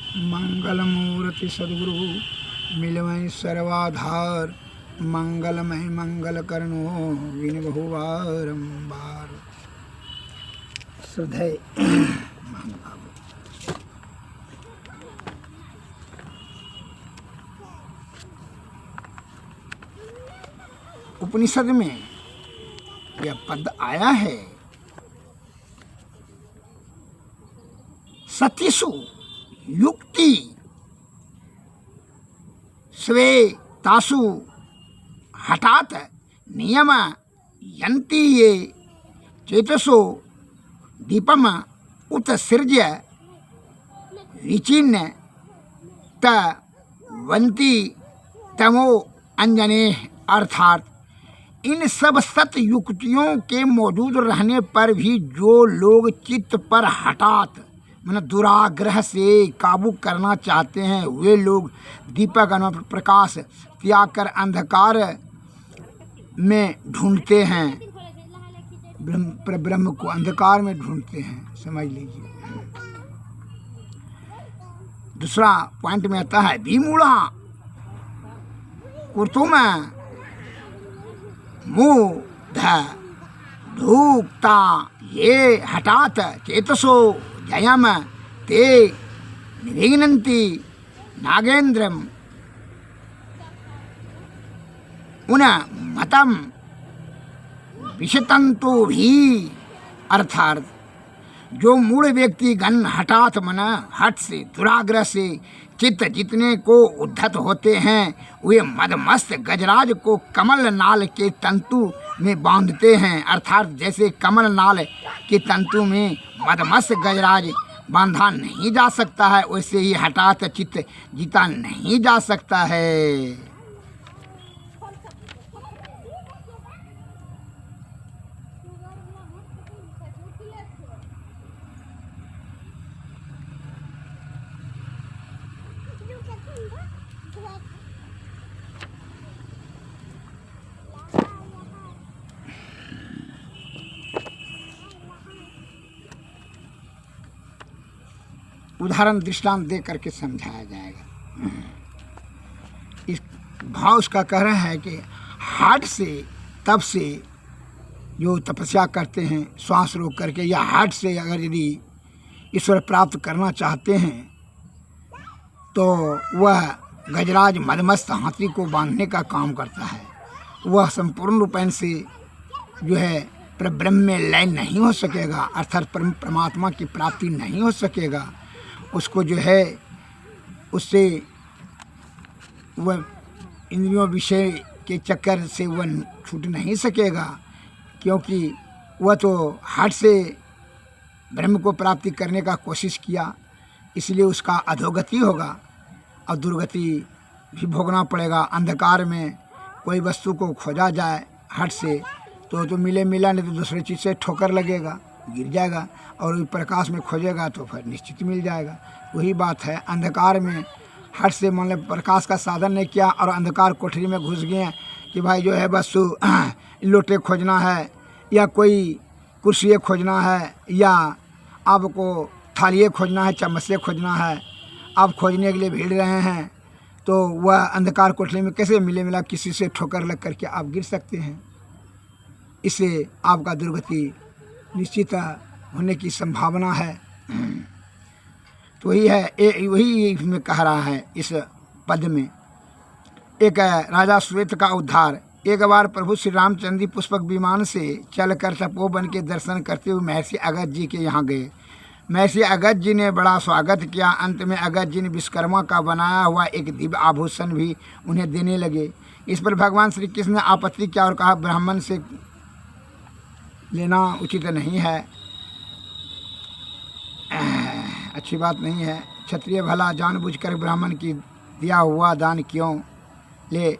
मंगलमूर्ति सद्गुरु मिलवै सर्वाधार मंगलमय मंगल करनो विन बहु बारंबार। श्रद्धेय महानुभाव, उपनिषद में यह पद आया है, सतीसु युक्ति स्वे तासु हठात नियम यन्ति ये चेतसो दीपम उत्सृज्य विचिन्न तवन्ति तमो अंजने। अर्थात इन सब सत युक्तियों के मौजूद रहने पर भी जो लोग चित्त पर हठात मतलब दुराग्रह से काबू करना चाहते हैं, वे लोग दीपक प्रकाश त्याग कर अंधकार में ढूंढते हैं, ब्रह्म को अंधकार में ढूंढते हैं, समझ लीजिए। दूसरा पॉइंट में आता है विमूढ़ा कुर्तुम मूढ़ धूक्ता ये हठात चेतसो जयम ते निविघ्नन्ति नागेन्द्रम उन मतम विशतंतु भी। अर्थात जो मूढ़ व्यक्ति गण हठात मन हट से दुराग्रह से चित्त जितने को उद्धत होते हैं, वे मदमस्त गजराज को कमल नाल के तंतु में बांधते हैं। अर्थात जैसे कमल नाल के तंतु में मदमस्त गजराज बांधा नहीं जा सकता है, वैसे ही हठात चित्त जीता नहीं जा सकता है। उदाहरण दृष्टांत दे करके समझाया जाएगा। इस भाव उसका कह रहा है कि हार्ट से तब से जो तपस्या करते हैं श्वास रोक करके, या हार्ट से अगर यदि ईश्वर प्राप्त करना चाहते हैं तो वह गजराज मदमस्त हाथी को बांधने का काम करता है। वह संपूर्ण रूपेण से जो है ब्रह्म में लय नहीं हो सकेगा, अर्थात परमात्मा की प्राप्ति नहीं हो सकेगा। उसको जो है उससे वह इंद्रियों विषय के चक्कर से वह छूट नहीं सकेगा, क्योंकि वह तो हार्ट से ब्रह्म को प्राप्ति करने का कोशिश किया, इसलिए उसका अधोगति होगा और दुर्गति भी भोगना पड़ेगा। अंधकार में कोई वस्तु को खोजा जाए हार्ट से तो मिला नहीं तो दूसरे चीज़ से ठोकर लगेगा, गिर जाएगा, और प्रकाश में खोजेगा तो फिर निश्चित मिल जाएगा। वही बात है, अंधकार में हट से मान लो प्रकाश का साधन नहीं किया और अंधकार कोठरी में घुस गए कि भाई जो है वस्तु लोटे खोजना है या कोई कुर्सी खोजना है या आपको थालिए खोजना है, चम्मच खोजना है, आप खोजने के लिए भीड़ रहे हैं, तो वह अंधकार कोठरी में कैसे मिला किसी से ठोकर लग करके आप गिर सकते हैं। इससे आपका दुर्गति निश्चित होने की संभावना है। तो वही है, वही में कह रहा है इस पद में। एक राजा श्वेत का उद्धार। एक बार प्रभु श्री रामचंद्र जी पुष्पक विमान से चलकर तपोवन के दर्शन करते हुए महर्षि अगस्त्य जी के यहाँ गए। महर्षि अगस्त्य जी ने बड़ा स्वागत किया। अंत में अगस्त्य जी ने विश्वकर्मा का बनाया हुआ एक दिव्य आभूषण भी उन्हें देने लगे। इस पर भगवान श्री कृष्ण ने आपत्ति किया और कहा, ब्राह्मण से लेना उचित नहीं है, अच्छी बात नहीं है। क्षत्रिय भला जानबूझकर ब्राह्मण की दिया हुआ दान क्यों ले।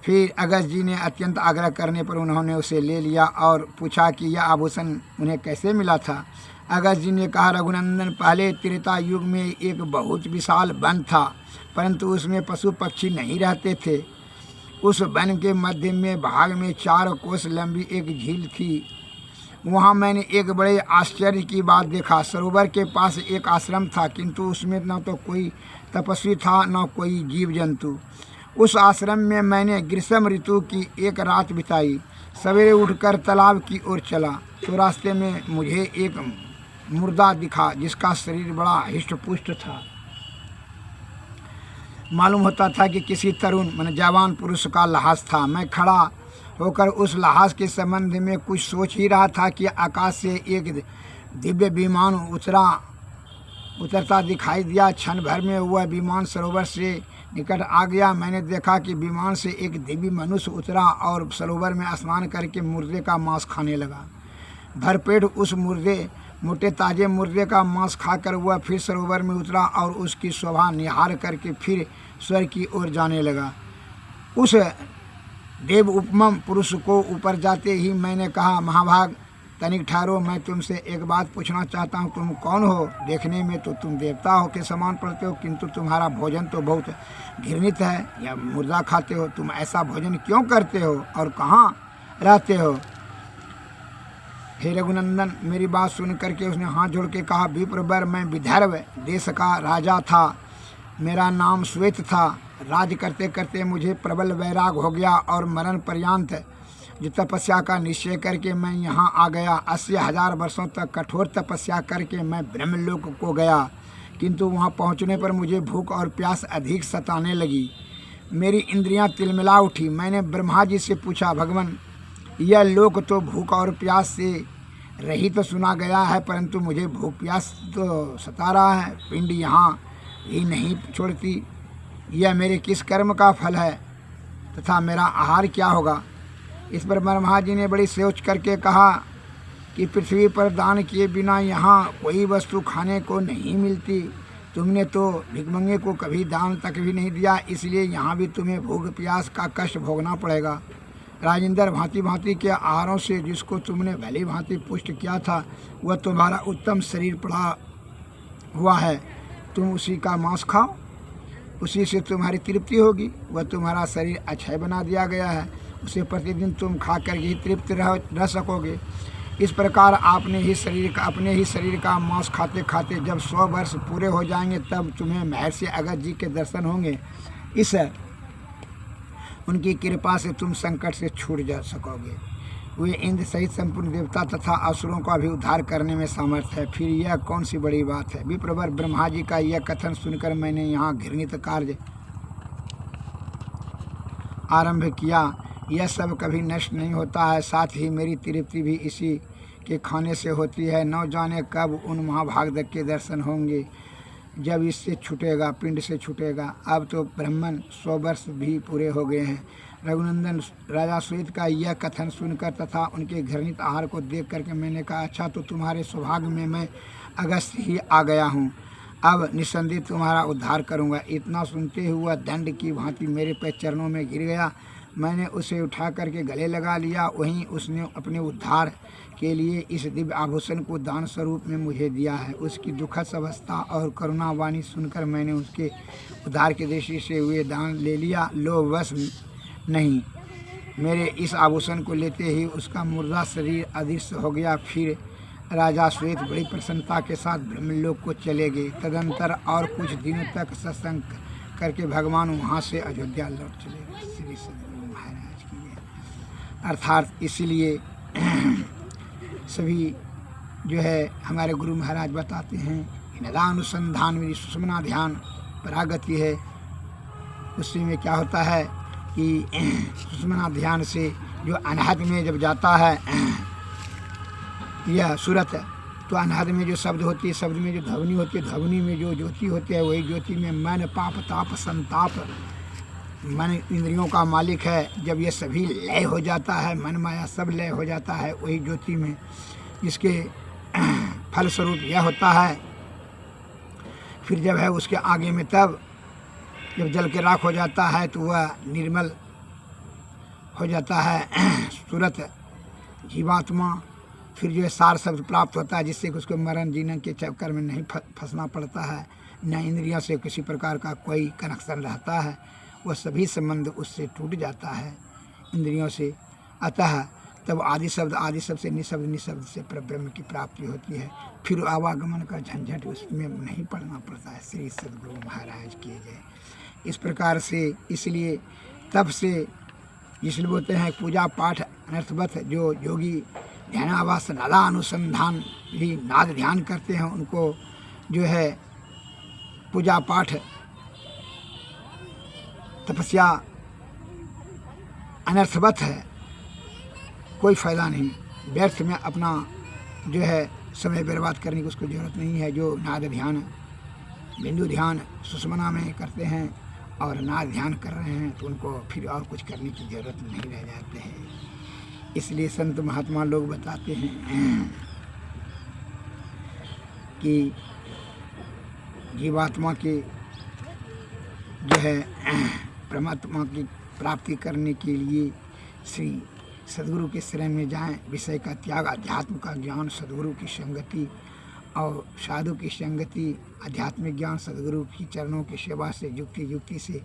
फिर अगस्त्य जी ने अत्यंत आग्रह करने पर उन्होंने उसे ले लिया और पूछा कि यह आभूषण उन्हें कैसे मिला था। अगस्त्य जी ने कहा, रघुनंदन, पहले त्रेता युग में एक बहुत विशाल वन था, परंतु उसमें पशु पक्षी नहीं रहते थे। उस वन के मध्य में भाग में 4 कोस लंबी एक झील थी। वहाँ मैंने एक बड़े आश्चर्य की बात देखा। सरोवर के पास एक आश्रम था, किंतु उसमें न तो कोई तपस्वी था न कोई जीव जंतु। उस आश्रम में मैंने ग्रीष्म ऋतु की एक रात बिताई। सवेरे उठकर तालाब की ओर चला तो रास्ते में मुझे एक मुर्दा दिखा जिसका शरीर बड़ा हिष्ट-पुष्ट था। मालूम होता था कि किसी तरुण माने जवान पुरुष का लाश था। मैं खड़ा होकर उस लाश के संबंध में कुछ सोच ही रहा था कि आकाश से एक दिव्य विमान उतरता दिखाई दिया। क्षण भर में वह विमान सरोवर से निकट आ गया। मैंने देखा कि विमान से एक दिव्य मनुष्य उतरा और सरोवर में स्नान करके मुर्दे का मांस खाने लगा। भरपेट उस मोटे ताजे मुर्दे का मांस खाकर वह फिर सरोवर में उतरा और उसकी शोभा निहार करके फिर स्वर्ग की ओर जाने लगा। उस देव उपमम पुरुष को ऊपर जाते ही मैंने कहा, महाभाग तनिक ठहरो, मैं तुमसे एक बात पूछना चाहता हूँ। तुम कौन हो? देखने में तो तुम देवता हो के समान पड़ते हो, किंतु तुम्हारा भोजन तो बहुत घृणित है। या मुर्दा खाते हो? तुम ऐसा भोजन क्यों करते हो और कहाँ रहते हो? हे रघुनंदन, मेरी बात सुन करके उसने हाथ जोड़ के कहा, विप्रवर, मैं विदर्भ देश का राजा था। मेरा नाम श्वेत था। राज करते करते मुझे प्रबल वैराग हो गया और मरण पर्यंत जो तपस्या का निश्चय करके मैं यहाँ आ गया। 80,000 वर्षों तक कठोर तपस्या करके मैं ब्रह्मलोक को गया, किंतु वहाँ पहुँचने पर मुझे भूख और प्यास अधिक सताने लगी। मेरी इंद्रियाँ तिलमिला उठी। मैंने ब्रह्मा जी से पूछा, भगवान, यह लोक तो भूख और प्यास से रहित तो सुना गया है, परंतु मुझे भूख प्यास तो सता रहा है। पिंड यहाँ ही नहीं छोड़ती। यह मेरे किस कर्म का फल है तथा मेरा आहार क्या होगा? इस पर ब्रह्मा जी ने बड़ी सोच करके कहा कि पृथ्वी पर दान किए बिना यहाँ कोई वस्तु खाने को नहीं मिलती। तुमने तो भिखमंगे को कभी दान तक भी नहीं दिया, इसलिए यहाँ भी तुम्हें भूख प्यास का कष्ट भोगना पड़ेगा। राजेंद्र, भांति भांति के आहारों से जिसको तुमने भली भांति पुष्ट किया था, वह तुम्हारा उत्तम शरीर पड़ा हुआ है। तुम उसी का मांस खाओ, उसी से तुम्हारी तृप्ति होगी। वह तुम्हारा शरीर अक्षय बना दिया गया है, उसे प्रतिदिन तुम खा कर ही तृप्त रह सकोगे। इस प्रकार अपने ही शरीर का मांस खाते खाते जब 100 वर्ष पूरे हो जाएंगे, तब तुम्हें महर्षि अगस्त्य जी के दर्शन होंगे। इस उनकी कृपा से तुम संकट से छूट जा सकोगे। वे इंद्र सहित संपूर्ण देवता तथा असुरों का भी उद्धार करने में समर्थ है। फिर यह कौन सी बड़ी बात है? विप्रवर, ब्रह्मा जी का यह कथन सुनकर मैंने यहाँ घृणित कार्य आरंभ किया। यह सब कभी नष्ट नहीं होता है, साथ ही मेरी तृप्ति भी इसी के खाने से होती है। न जाने कब उन महाभागवत के दर्शन होंगे जब इससे छूटेगा, पिंड से छूटेगा। अब तो ब्राह्मण 100 वर्ष भी पूरे हो गए हैं। रघुनंदन, राजा श्वेत का यह कथन सुनकर तथा उनके घृणित आहार को देख करके मैंने कहा, अच्छा, तो तुम्हारे सौभाग्य में मैं अगस्त्य ही आ गया हूँ। अब निस्संदेह तुम्हारा उद्धार करूँगा। इतना सुनते हुआ दंड की भांति मेरे पैर चरणों में गिर गया। मैंने उसे उठा करके गले लगा लिया। वहीं उसने अपने उद्धार के लिए इस दिव्य आभूषण को दान स्वरूप में मुझे दिया है। उसकी दुखद अवस्था और करुणावाणी सुनकर मैंने उसके उद्धार की दृष्टि से हुए दान ले लिया। लो, बस नहीं, मेरे इस आभूषण को लेते ही उसका मुर्दा शरीर अदृश्य हो गया। फिर राजा श्वेत बड़ी प्रसन्नता के साथ ब्रह्मलोक को चले गए। तदंतर और कुछ दिनों तक सत्संग करके भगवान वहाँ से अयोध्या लौट चले गए। श्री सद्गुरु महाराज की जय। अर्थात इसलिए सभी जो है हमारे गुरु महाराज बताते हैं, निदानुसंधान मेरी सुषुम्ना ध्यान परागति है। उससे में क्या होता है कि सुषुम्ना ध्यान से जो अनाहत में जब जाता है यह सूरत, तो अनाहत में जो शब्द होती है, शब्द में जो ध्वनि होती है, ध्वनि में जो ज्योति होती है, वही ज्योति में मन, पाप, ताप, संताप, मन इंद्रियों का मालिक है। जब ये सभी लय हो जाता है, मन माया सब लय हो जाता है वही ज्योति में, जिसके फलस्वरूप यह होता है। फिर जब है उसके आगे में, तब जब जल के राख हो जाता है तो वह निर्मल हो जाता है सूरत जीवात्मा। फिर जो है सार शब्द प्राप्त होता है, जिससे कि उसको मरण जीवन के चक्कर में नहीं फंसना पड़ता है, न इंद्रियों से किसी प्रकार का कोई कनेक्शन रहता है। वह सभी संबंध उससे टूट जाता है इंद्रियों से। अतः तब आदि शब्द से निशब्द, निशब्द से परब्रह्म की प्राप्ति होती है। फिर आवागमन का झंझट उसमें नहीं पड़ना पड़ता है। श्री सद्गुरु महाराज की जय। इस प्रकार से इसलिए तब से इसलिए बोलते हैं पूजा पाठ अनर्थवत जो योगी ध्यानावास नादा अनुसंधान भी नाद ध्यान करते हैं, उनको जो है पूजा पाठ तपस्या अनर्थवत है, कोई फायदा नहीं। व्यर्थ में अपना जो है समय बर्बाद करने की उसको जरूरत नहीं है। जो नाद ध्यान बिंदु ध्यान सुषमना में करते हैं और नाद ध्यान कर रहे हैं तो उनको फिर और कुछ करने की जरूरत नहीं रह जाते हैं। इसलिए संत महात्मा लोग बताते हैं कि जीवात्मा के जो है परमात्मा की प्राप्ति करने के लिए श्री सद्गुरु के शरण में जाएं। विषय का त्याग, अध्यात्म का ज्ञान, सद्गुरु की संगति और साधु की संगति, आध्यात्मिक ज्ञान, सद्गुरु की चरणों की सेवा से, युक्ति से,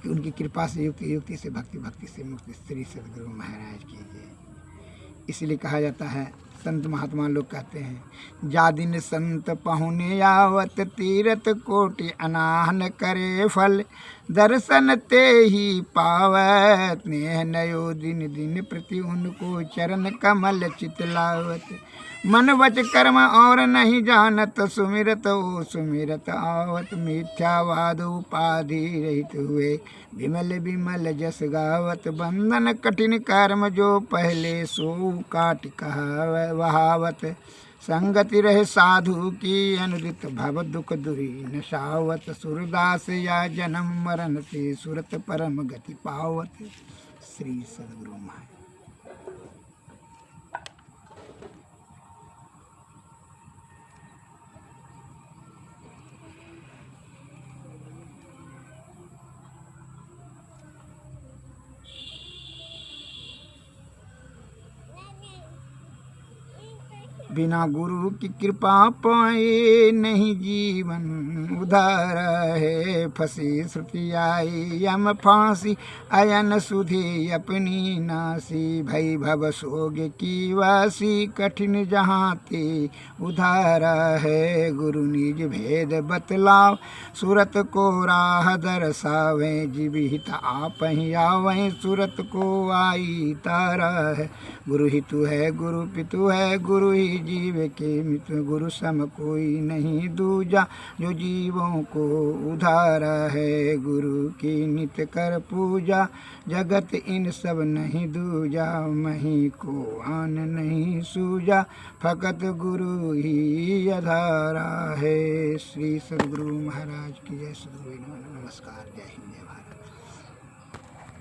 कि उनकी कृपा से, युक्ति से, भक्ति से मुक्ति। श्री सद्गुरु महाराज की जय। इसलिए कहा जाता है, संत महात्मा लोग कहते हैं, जा दिन संत पहुने आवत, तीरथ कोटि अनाहन करे फल, दर्शन ते ही पावत, नेह नयो दिन दिन प्रति उनको चरण कमल चितलावत। मन वच कर्म और नहीं जानत, सुमिरत ओ सुमिरत आवत, मिथ्यावाद उपाधि रहित हुए, विमल विमल जस गावत। बंधन कठिन कर्म जो पहले सो काट कहा वहावत, संगति रहे साधु की अनुदित भव दुख दुरी नशावत। सुरदास या जन्म मरण से सुरत परम गति पावत। श्री सद्गुरु महाराज। बिना गुरु की कृपा पाए नहीं जीवन उधार है, फंसी श्रुति आई यम फांसी, अयन सुधी अपनी नासी, भई भव सोग की वासी, कठिन जहाँ ते उधार है। गुरु निज भेद बतलाव, सूरत को राह दर्शावे, जीवित आप ही आवें, सूरत को आई तारा है। गुरु ही तू है, गुरु पितु है, गुरु ही जीव के मित्र, गुरु सम कोई नहीं दूजा, जो जीवों को उधारा है। गुरु की नित्य कर पूजा, जगत इन सब नहीं दूजा, मही को आन नहीं सूजा, फकत गुरु ही आधारा है। श्री सद्गुरु महाराज की जय। सद्गुरु नमस्कार। जय हिंद, जय भारत।